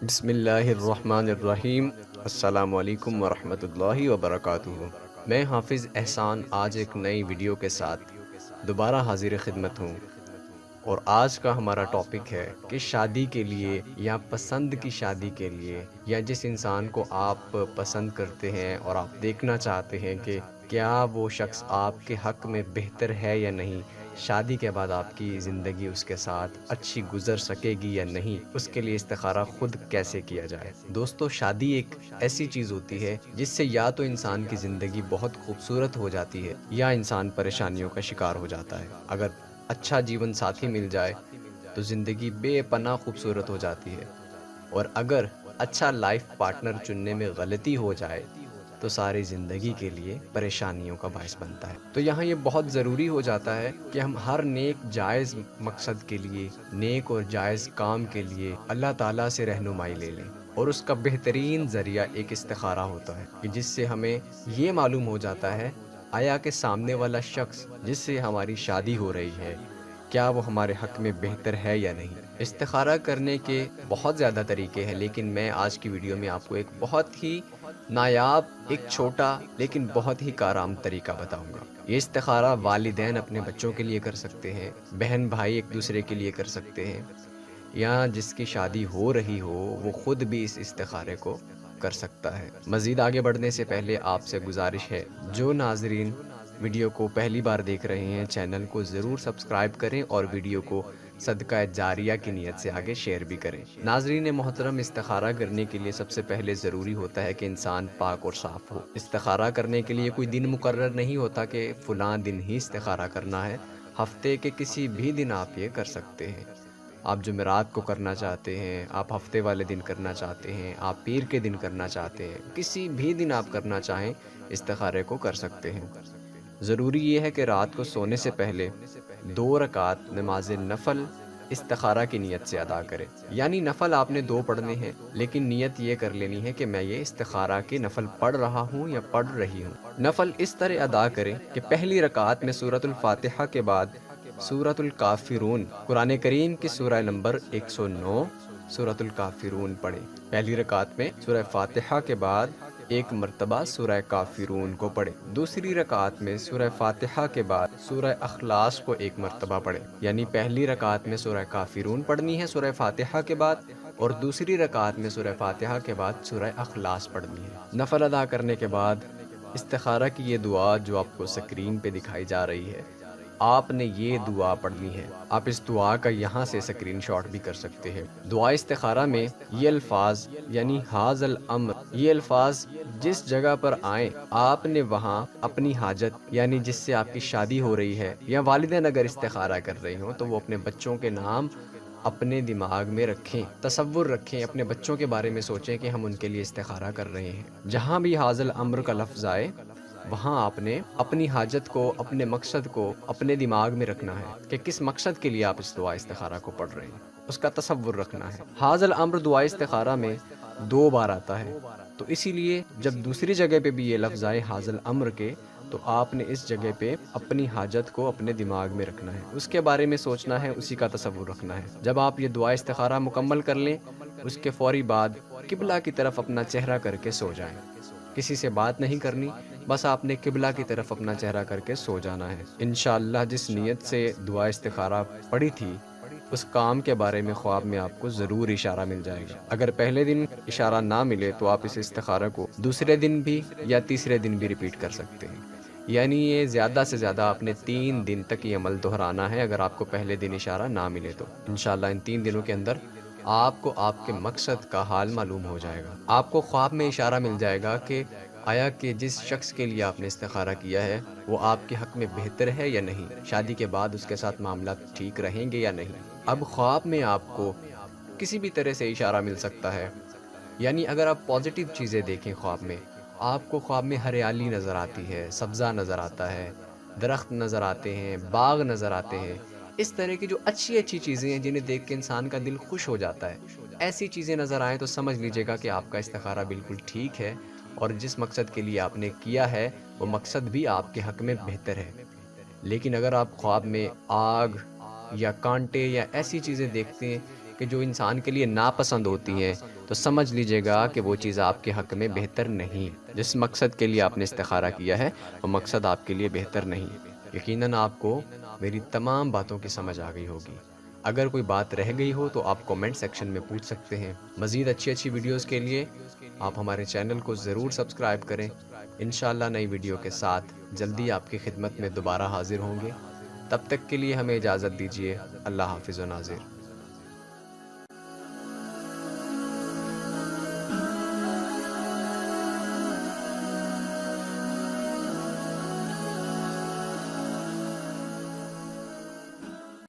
بسم اللہ الرحمن الرحیم۔ السلام علیکم ورحمۃ اللہ وبرکاتہ۔ میں حافظ احسان آج ایک نئی ویڈیو کے ساتھ دوبارہ حاضر خدمت ہوں، اور آج کا ہمارا ٹاپک ہے کہ شادی کے لیے یا پسند کی شادی کے لیے، یا جس انسان کو آپ پسند کرتے ہیں اور آپ دیکھنا چاہتے ہیں کہ کیا وہ شخص آپ کے حق میں بہتر ہے یا نہیں، شادی کے بعد آپ کی زندگی اس کے ساتھ اچھی گزر سکے گی یا نہیں، اس کے لیے استخارہ خود کیسے کیا جائے۔ دوستو، شادی ایک ایسی چیز ہوتی ہے جس سے یا تو انسان کی زندگی بہت خوبصورت ہو جاتی ہے یا انسان پریشانیوں کا شکار ہو جاتا ہے۔ اگر اچھا جیون ساتھی مل جائے تو زندگی بے پناہ خوبصورت ہو جاتی ہے، اور اگر اچھا لائف پارٹنر چننے میں غلطی ہو جائے تو ساری زندگی کے لیے پریشانیوں کا باعث بنتا ہے۔ تو یہاں یہ بہت ضروری ہو جاتا ہے کہ ہم ہر نیک جائز مقصد کے لیے، نیک اور جائز کام کے لیے اللہ تعالیٰ سے رہنمائی لے لیں، اور اس کا بہترین ذریعہ ایک استخارہ ہوتا ہے کہ جس سے ہمیں یہ معلوم ہو جاتا ہے آیا کہ سامنے والا شخص جس سے ہماری شادی ہو رہی ہے کیا وہ ہمارے حق میں بہتر ہے یا نہیں۔ استخارہ کرنے کے بہت زیادہ طریقے ہیں، لیکن میں آج کی ویڈیو میں آپ کو ایک بہت ہی نایاب، ایک چھوٹا لیکن بہت ہی کارآمد طریقہ بتاؤں گا۔ یہ استخارہ والدین اپنے بچوں کے لیے کر سکتے ہیں، بہن بھائی ایک دوسرے کے لیے کر سکتے ہیں، یا جس کی شادی ہو رہی ہو وہ خود بھی اس استخارے کو کر سکتا ہے۔ مزید آگے بڑھنے سے پہلے آپ سے گزارش ہے، جو ناظرین ویڈیو کو پہلی بار دیکھ رہے ہیں چینل کو ضرور سبسکرائب کریں اور ویڈیو کو صدقہ جاریہ کی نیت سے آگے شیئر بھی کریں۔ ناظرین محترم، استخارہ کرنے کے لیے سب سے پہلے ضروری ہوتا ہے کہ انسان پاک اور صاف ہو۔ استخارہ کرنے کے لیے کوئی دن مقرر نہیں ہوتا کہ فلاں دن ہی استخارہ کرنا ہے، ہفتے کے کسی بھی دن آپ یہ کر سکتے ہیں۔ آپ جمعرات کو کرنا چاہتے ہیں، آپ ہفتے والے دن کرنا چاہتے ہیں، آپ پیر کے دن کرنا چاہتے ہیں، کسی بھی دن آپ کرنا چاہیں استخارے کو کر سکتے ہیں۔ ضروری یہ ہے کہ رات کو سونے سے پہلے 2 رکعت نماز نفل استخارہ کی نیت سے ادا کریں۔ یعنی نفل آپ نے 2 پڑھنے ہیں، لیکن نیت یہ کر لینی ہے کہ میں یہ استخارہ کے نفل پڑھ رہا ہوں یا پڑھ رہی ہوں۔ نفل اس طرح ادا کریں کہ پہلی رکعت میں سورۃ الفاتحہ کے بعد سورۃ الکافرون، قرآن کریم کی سورہ نمبر 109 سورۃ الکافرون پڑھیں۔ پہلی رکعت میں سورہ فاتحہ کے بعد ایک مرتبہ سورہ کافرون کو پڑھیں۔ دوسری رکعت میں سورہ فاتحہ کے بعد سورہ اخلاص کو ایک مرتبہ پڑھیں۔ یعنی پہلی رکعت میں سورہ کافرون پڑھنی ہے سورہ فاتحہ کے بعد، اور دوسری رکعت میں سورہ فاتحہ کے بعد سورہ اخلاص پڑھنی ہے۔ نفل ادا کرنے کے بعد استخارہ کی یہ دعا جو آپ کو سکرین پہ دکھائی جا رہی ہے، آپ نے یہ دعا پڑھنی ہے۔ آپ اس دعا کا یہاں سے سکرین شاٹ بھی کر سکتے ہیں۔ دعا استخارہ میں یہ الفاظ یعنی حاذ الامر، یہ الفاظ جس جگہ پر آئیں آپ نے وہاں اپنی حاجت یعنی جس سے آپ کی شادی ہو رہی ہے، یا والدین اگر استخارہ کر رہی ہوں تو وہ اپنے بچوں کے نام اپنے دماغ میں رکھیں، تصور رکھیں، اپنے بچوں کے بارے میں سوچیں کہ ہم ان کے لیے استخارہ کر رہے ہیں۔ جہاں بھی حاذ الامر کا لفظ آئے وہاں آپ نے اپنی حاجت کو، اپنے مقصد کو اپنے دماغ میں رکھنا ہے کہ کس مقصد کے لیے آپ اس دعا استخارہ کو پڑھ رہے ہیں، اس کا تصور رکھنا ہے۔ حاذ الامر دعا استخارہ میں 2 بار آتا ہے، تو اسی لیے جب دوسری جگہ پہ بھی یہ لفظ آئے حاذ الامر کے، تو آپ نے اس جگہ پہ اپنی حاجت کو اپنے دماغ میں رکھنا ہے، اس کے بارے میں سوچنا ہے، اسی کا تصور رکھنا ہے۔ جب آپ یہ دعا استخارہ مکمل کر لیں، اس کے فوری بعد قبلہ کی طرف اپنا چہرہ کر کے سو جائیں۔ کسی سے بات نہیں کرنی، بس آپ نے قبلہ کی طرف اپنا چہرہ کر کے سو جانا ہے۔ انشاءاللہ جس نیت سے دعا استخارہ پڑھی تھی اس کام کے بارے میں خواب میں آپ کو ضرور اشارہ مل جائے گا۔ اگر پہلے دن اشارہ نہ ملے تو آپ اس استخارہ کو دوسرے دن بھی یا تیسرے دن بھی ریپیٹ کر سکتے ہیں۔ یعنی یہ زیادہ سے زیادہ آپ نے 3 دن تک یہ عمل دہرانا ہے۔ اگر آپ کو پہلے دن اشارہ نہ ملے تو انشاءاللہ ان 3 دنوں کے اندر آپ کو آپ کے مقصد کا حال معلوم ہو جائے گا۔ آپ کو خواب میں اشارہ مل جائے گا کہ آیا کہ جس شخص کے لیے آپ نے استخارہ کیا ہے وہ آپ کے حق میں بہتر ہے یا نہیں، شادی کے بعد اس کے ساتھ معاملات ٹھیک رہیں گے یا نہیں۔ اب خواب میں آپ کو کسی بھی طرح سے اشارہ مل سکتا ہے، یعنی اگر آپ پازیٹیو چیزیں دیکھیں خواب میں، آپ کو خواب میں ہریالی نظر آتی ہے، سبزہ نظر آتا ہے، درخت نظر آتے ہیں، باغ نظر آتے ہیں، اس طرح کی جو اچھی اچھی چیزیں ہیں جنہیں دیکھ کے انسان کا دل خوش ہو جاتا ہے، ایسی چیزیں نظر آئیں تو سمجھ لیجئے گا کہ آپ کا استخارہ بالکل ٹھیک ہے، اور جس مقصد کے لیے آپ نے کیا ہے وہ مقصد بھی آپ کے حق میں بہتر ہے۔ لیکن اگر آپ خواب میں آگ یا کانٹے یا ایسی چیزیں دیکھتے ہیں کہ جو انسان کے لیے ناپسند ہوتی ہیں، تو سمجھ لیجئے گا کہ وہ چیز آپ کے حق میں بہتر نہیں. جس مقصد کے لیے آپ نے استخارہ کیا ہے وہ مقصد آپ کے لیے بہتر نہیں. یقیناً آپ کو میری تمام باتوں کی سمجھ آ گئی ہوگی. اگر کوئی بات رہ گئی ہو تو آپ کومنٹ سیکشن میں پوچھ سکتے ہیں. مزید اچھی ویڈیوز کے لیے آپ ہمارے چینل کو ضرور سبسکرائب کریں. انشاءاللہ نئی ویڈیو کے ساتھ جلدی آپ کی خدمت میں دوبارہ حاضر ہوں گے. تب تک کے لیے ہمیں اجازت دیجیے. اللہ حافظ و ناظر.